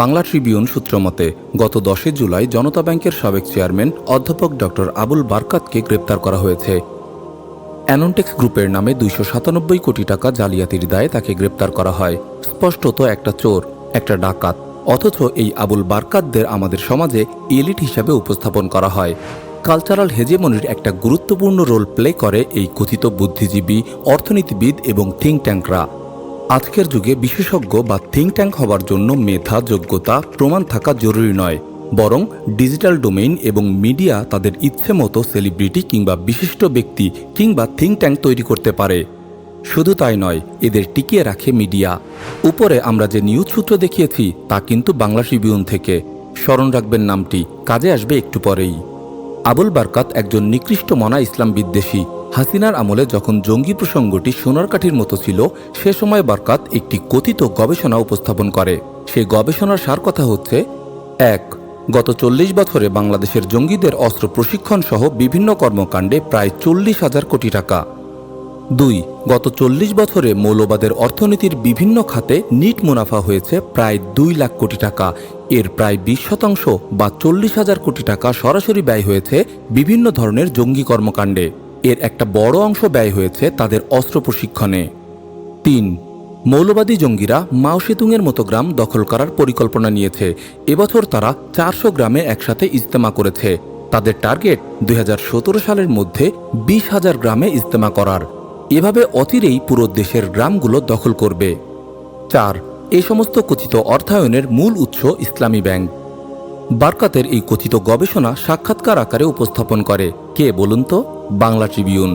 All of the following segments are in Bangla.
বাংলা ট্রিবিউন সূত্রমতে গত 10 জুলাই জনতা ব্যাংকের সাবেক চেয়ারম্যান অধ্যাপক ডক্টর আবুল বারকাতকে গ্রেপ্তার করা হয়েছে। অ্যানন্টেক্স গ্রুপের নামে 297 কোটি টাকা জালিয়াতির দায়ে তাকে গ্রেপ্তার করা হয়। স্পষ্টত একটা চোর, একটা ডাকাত। অথচ এই আবুল বারকাতদের আমাদের সমাজে এলিট হিসাবে উপস্থাপন করা হয়। কালচারাল হেজেমনির একটা গুরুত্বপূর্ণ রোল প্লে করে এই কথিত বুদ্ধিজীবী, অর্থনীতিবিদ এবং থিঙ্ক ট্যাঙ্করা। আজকের যুগে বিশেষজ্ঞ বা থিঙ্ক ট্যাঙ্ক হবার জন্য মেধা, যোগ্যতা, প্রমাণ থাকা জরুরি নয়, বরং ডিজিটাল ডোমেইন এবং মিডিয়া তাদের ইচ্ছে মতো সেলিব্রিটি কিংবা বিশিষ্ট ব্যক্তি কিংবা থিঙ্ক ট্যাঙ্ক তৈরি করতে পারে। শুধু তাই নয়, এদের টিকিয়ে রাখে মিডিয়া। উপরে আমরা যে নিউজ সূত্র দেখিয়েছি তা কিন্তু বাংলা ট্রিবিউন থেকে। স্মরণ রাখবেন নামটি, কাজে আসবে একটু পরেই। আবুল বারকাত একজন নিকৃষ্ট মনা ইসলাম বিদ্বেষী। হাসিনার আমলে যখন জঙ্গি প্রসঙ্গটি সোনার কাঠির মতো ছিল, সে সময় বারকাত একটি কথিত গবেষণা উপস্থাপন করে। সেই গবেষণার সার কথা হচ্ছে: 1. গত 40 বছরে বাংলাদেশের জঙ্গিদের অস্ত্র প্রশিক্ষণ সহ বিভিন্ন কর্মকাণ্ডে প্রায় 40,000 কোটি টাকা। 2. গত 40 বছরে মৌলবাদের অর্থনীতির বিভিন্ন খাতে নিট মুনাফা হয়েছে প্রায় 2 লাখ কোটি টাকা। এর প্রায় 20% বা 40,000 কোটি টাকা সরাসরি ব্যয় হয়েছে বিভিন্ন ধরনের জঙ্গি কর্মকাণ্ডে। এর একটা বড় অংশ ব্যয় হয়েছে তাদের অস্ত্র প্রশিক্ষণে। 3. মৌলবাদী জঙ্গিরা মাও সেতুংয়ের মতো গ্রাম দখল করার পরিকল্পনা নিয়েছে। এবছর তারা 400 গ্রামে একসাথে ইজতেমা করেছে। তাদের টার্গেট 2017 সালের মধ্যে 20,000 গ্রামে ইজতেমা করার। এভাবে অচিরেই পুরো দেশের গ্রামগুলো দখল করবে। 4. এই সমস্ত কথিত অর্থায়নের মূল উৎস ইসলামী ব্যাংক। বারকাতের এই কথিত গবেষণা সাক্ষাৎকার আকারে উপস্থাপন করে কে বলুন তো? বাংলা ট্রিবিউন।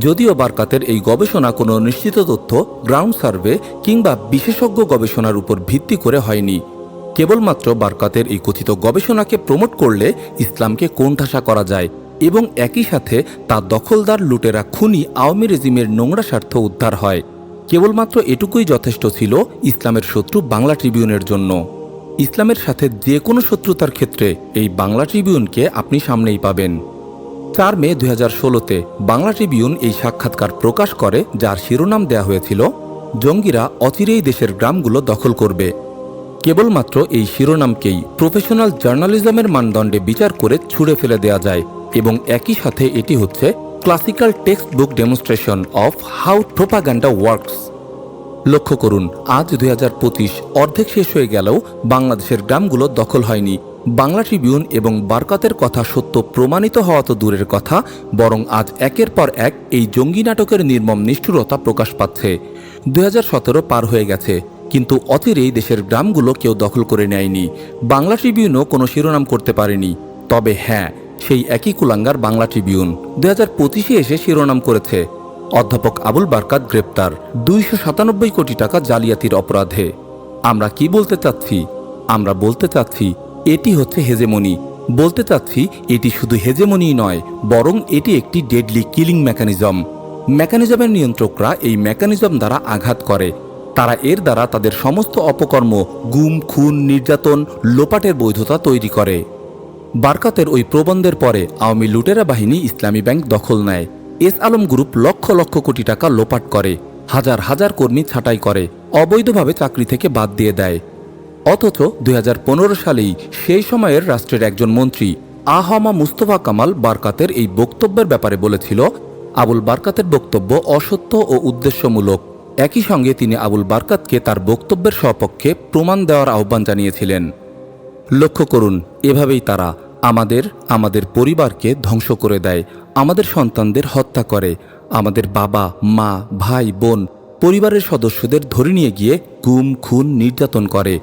যদিও বারকাতের এই গবেষণা কোনো নিশ্চিত তথ্য, গ্রাউন্ড সার্ভে কিংবা বিশেষজ্ঞ গবেষণার উপর ভিত্তি করে হয়নি। কেবলমাত্র বারকাতের এই কথিত গবেষণাকে প্রমোট করলে ইসলামকে কোণঠাসা করা যায় এবং একই সাথে তা দখলদার, লুটেরা, খুনি আওয়ামী রেজিমের নোংরা স্বার্থ উদ্ধার হয়। কেবলমাত্র এটুকুই যথেষ্ট ছিল ইসলামের শত্রু বাংলা ট্রিবিউনের জন্য। ইসলামের সাথে যে কোনো শত্রুতার ক্ষেত্রে এই বাংলা ট্রিবিউনকে আপনি সামনেই পাবেন। 4 মে 2016-তে বাংলা ট্রিবিউন এই সাক্ষাৎকার প্রকাশ করে, যার শিরোনাম দেয়া হয়েছিল জঙ্গিরা অচিরেই দেশের গ্রামগুলো দখল করবে। কেবলমাত্র এই শিরোনামকেই প্রফেশনাল জার্নালিজমের মানদণ্ডে বিচার করে ছুঁড়ে ফেলে দেয়া যায় এবং একই সাথে এটি হচ্ছে classical text book demonstration of how propaganda works. লক্ষ্য করুন, আজ 2025, অর্ধেক শেষ হয়ে গেলেও বাংলাদেশের গ্রামগুলো দখল হয়নি। বাংলা ট্রিবিউন এবং বারকাতের কথা সত্য প্রমাণিত হওয়া তো দূরের কথা, বরং আজ একের পর এক এই জঙ্গি নাটকের নির্মম নিষ্ঠুরতা প্রকাশ পাচ্ছে। 2017 পার হয়ে গেছে, কিন্তু অচিরেই দেশের গ্রামগুলো কেউ দখল করে নেয়নি। বাংলা ট্রিবিউনও কোনো শিরোনাম করতে পারেনি। তবে হ্যাঁ, সেই একই কুলাঙ্গার বাংলা ট্রিবিউন 2025-এ এসে শিরোনাম করেছে অধ্যাপক আবুল বারকাত গ্রেপ্তার 297 কোটি টাকা জালিয়াতির অপরাধে। আমরা কি বলতে চাচ্ছি? আমরা বলতে চাচ্ছি এটি হচ্ছে হেজেমনি। বলতে চাচ্ছি এটি শুধু হেজেমনি নয়, বরং এটি একটি ডেডলি কিলিং মেকানিজম। মেকানিজমের নিয়ন্ত্রকরা এই মেকানিজম দ্বারা আঘাত করে। তারা এর দ্বারা তাদের সমস্ত অপকর্ম, গুম, খুন, নির্যাতন, লোপাটের বৈধতা তৈরি করে। বারকাতের ওই প্রবন্ধের পরে আওয়ামী লুটেরা বাহিনী ইসলামী ব্যাংক দখল নেয়। এস আলম গ্রুপ লক্ষ লক্ষ কোটি টাকা লোপাট করে, হাজার হাজার কর্মী ছাঁটাই করে, অবৈধভাবে চাকরি থেকে বাদ দিয়ে দেয়। অথচ 2015 সালেই সেই সময়ের রাষ্ট্রের একজন মন্ত্রী আহমা মুস্তফা কামাল বারকাতের এই বক্তব্যের ব্যাপারে বলেছিল, আবুল বারকাতের বক্তব্য অসত্য ও উদ্দেশ্যমূলক। একই সঙ্গে তিনি আবুল বারকাতকে তার বক্তব্যের সপক্ষে প্রমাণ দেওয়ার আহ্বান জানিয়েছিলেন। লক্ষ্য করুন, এভাবেই তারা আমাদের পরিবারকে ধ্বংস করে দেয়, আমাদের সন্তানদের হত্যা করে, আমাদের বাবা, মা, ভাই, বোন, পরিবারের সদস্যদের ধরে নিয়ে গিয়ে গুম, খুন, নির্যাতন করে।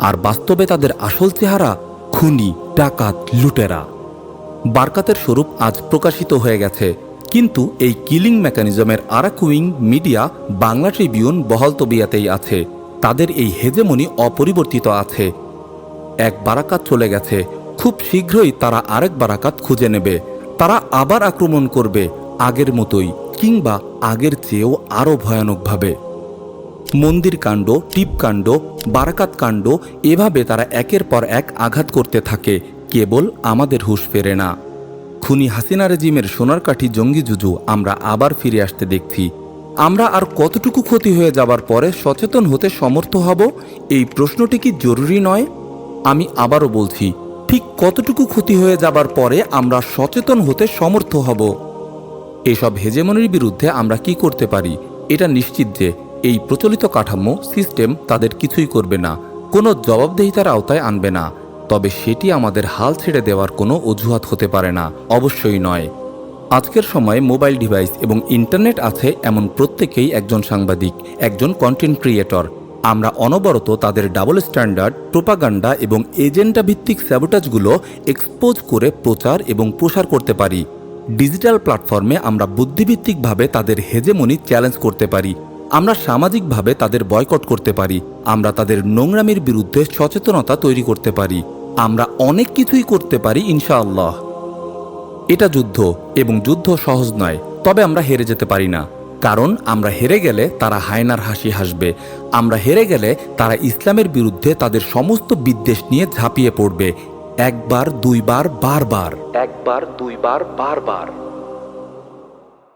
আর বাস্তবে তাদের আসল চেহারা খুনি, ডাকাত, লুটেরা। বারকাতের স্বরূপ আজ প্রকাশিত হয়ে গেছে, কিন্তু এই কিলিং মেকানিজমের আরেক উইং মিডিয়া বাংলা ট্রিবিউন বহাল তবিয়াতেই আছে। তাদের এই হেজেমনি অপরিবর্তিত আছে। এক বারাকাত চলে গেছে, খুব শীঘ্রই তারা আরেক বারাকাত খুঁজে নেবে। তারা আবার আক্রমণ করবে, আগের মতোই, কিংবা আগের চেয়েও আরও ভয়ানকভাবে। মন্দির কাণ্ড, টিপকাণ্ড, বারাকাত কাণ্ড, এভাবে তারা একের পর এক আঘাত করতে থাকে। কেবল আমাদের হুঁশ ফেরে না। খুনি হাসিনা রেজিমের সোনার কাঠি জঙ্গি জুজু আমরা আবার ফিরে আসতে দেখছি। আমরা আর কতটুকু ক্ষতি হয়ে যাবার পরে সচেতন হতে সমর্থ হব, এই প্রশ্নটি কি জরুরি নয়? আমি আবারও বলছি, ঠিক কতটুকু ক্ষতি হয়ে যাবার পরে আমরা সচেতন হতে সমর্থ হব? এসব হেজেমনির বিরুদ্ধে আমরা কি করতে পারি? এটা নিশ্চিত যে এই প্রচলিত কাঠামো সিস্টেম তাদের কিছুই করবে না, কোনো জবাবদিহিতার আওতায় আনবে না। তবে সেটি আমাদের হাল ছেড়ে দেওয়ার কোনো অজুহাত হতে পারে না, অবশ্যই নয়। আজকের সময়ে মোবাইল ডিভাইস এবং ইন্টারনেট আছে এমন প্রত্যেকেই একজন সাংবাদিক, একজন কন্টেন্ট ক্রিয়েটর। আমরা অনবরত তাদের ডাবল স্ট্যান্ডার্ড, প্রোপাগান্ডা এবং এজেন্ডা ভিত্তিক স্যাবোটাজগুলো এক্সপোজ করে প্রচার এবং প্রসার করতে পারি। ডিজিটাল প্ল্যাটফর্মে আমরা বুদ্ধিভিত্তিকভাবে তাদের হেজেমনি চ্যালেঞ্জ করতে পারি। আমরা সামাজিকভাবে তাদের বয়কট করতে পারি। আমরা তাদের নোংরামির বিরুদ্ধে সচেতনতা তৈরি করতে পারি। আমরা অনেক কিছুই করতে পারি ইনশাআল্লাহ। এটা যুদ্ধ, এবং যুদ্ধ সহজ নয়, তবে আমরা হেরে যেতে পারি না। কারণ আমরা হেরে গেলে তারা হায়নার হাসি হাসবে। আমরা হেরে গেলে তারা ইসলামের বিরুদ্ধে তাদের সমস্ত বিদ্বেষ নিয়ে ঝাঁপিয়ে পড়বে, একবার দুইবার বারবার, একবার দুইবার বারবার।